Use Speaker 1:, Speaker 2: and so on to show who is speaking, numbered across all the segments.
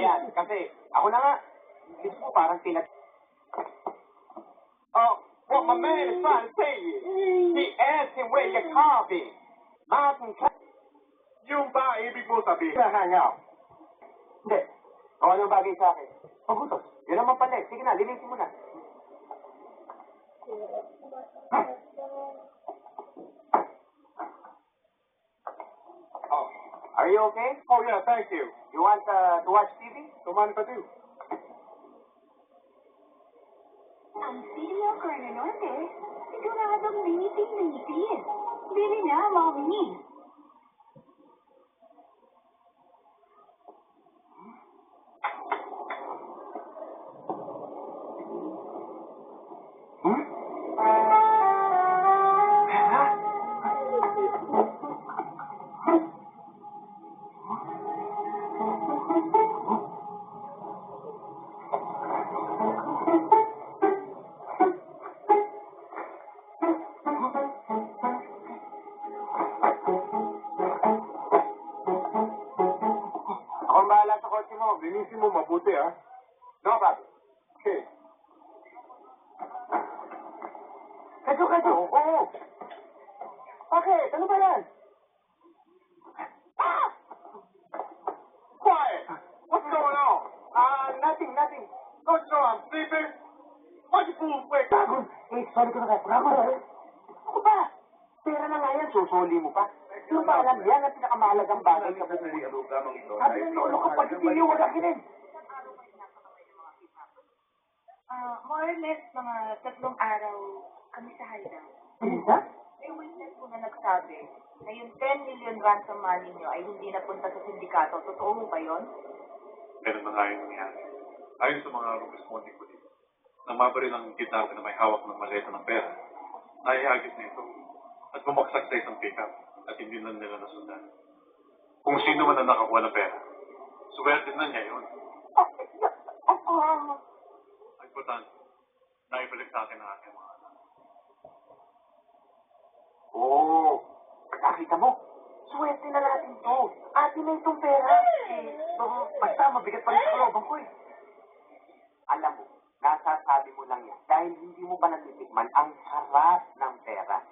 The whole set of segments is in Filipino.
Speaker 1: Ayan, kasi ako na nga, isip mo parang Oh, what my man is trying to say is, he asked him where your car been. Mountain
Speaker 2: Yung ba ibig mo sabihin na hang out?
Speaker 1: Hindi. O anong bagay sa akin? Magutos. Yun naman pala eh. Sige na, linisin mo na. Oh, are you okay?
Speaker 2: Oh yeah, thank you.
Speaker 1: You want to watch TV?
Speaker 2: Tuman ka din.
Speaker 3: Ang Cereal Corner Norte, siguradong linitin-linitin. Bili na, Mommy.
Speaker 1: Ako ang bahala sa kotse mo.
Speaker 2: Linisin mo mabuti, ha?
Speaker 1: No problem.
Speaker 2: Okay.
Speaker 1: Kadyo. Oo. Bakit? Ano ba yan? Ah!
Speaker 2: Quiet! What's going on?
Speaker 1: Nothing.
Speaker 2: Don't you know I'm sleeping? Why'd you fool quick?
Speaker 1: Dragon! Eh, sorry ko na kayo. Dragon! Ako ba? Pera na nga yan, susuli mo pa. Yung ba alam yan ang pinakamahalagang bagay sa buong mundo? Sabi ng lolo ko, pag hindi wag akinin.
Speaker 3: More or less, mga 3 araw kami sa hideout.
Speaker 1: Pinsa?
Speaker 3: May witness po na nagsabi na yung 10 million ransom money nyo ay hindi napunta sa sindikato. Totoo mo ba yun?
Speaker 4: Ganun na nga yung nangyari. Ayon sa mga responding ko dito, nang mabaril ang kidnapper na may hawak ng maleta ng pera, naihagis na ito at bumaksak sa isang pickup at hindi na nila nasundan. Kung sino man ang nakakuha ng pera, swerte na niya yun. Ang importante, naibalik sa akin ang aking mga anak.
Speaker 1: Oo. Nakita mo? Swerte na natin to. Atin na itong pera. Basta mabigat pa rin sa kalooban ko eh. Alam mo, nasasabi mo lang yan dahil hindi mo pa natitikman ang sarap ng pera.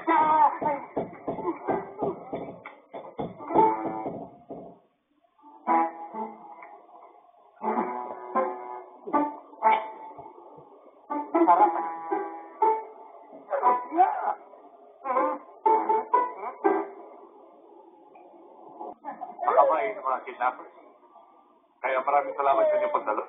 Speaker 1: Sarap.
Speaker 4: Makabait ng mga kidnappers. Kaya maraming salamat sa inyong pagdalo.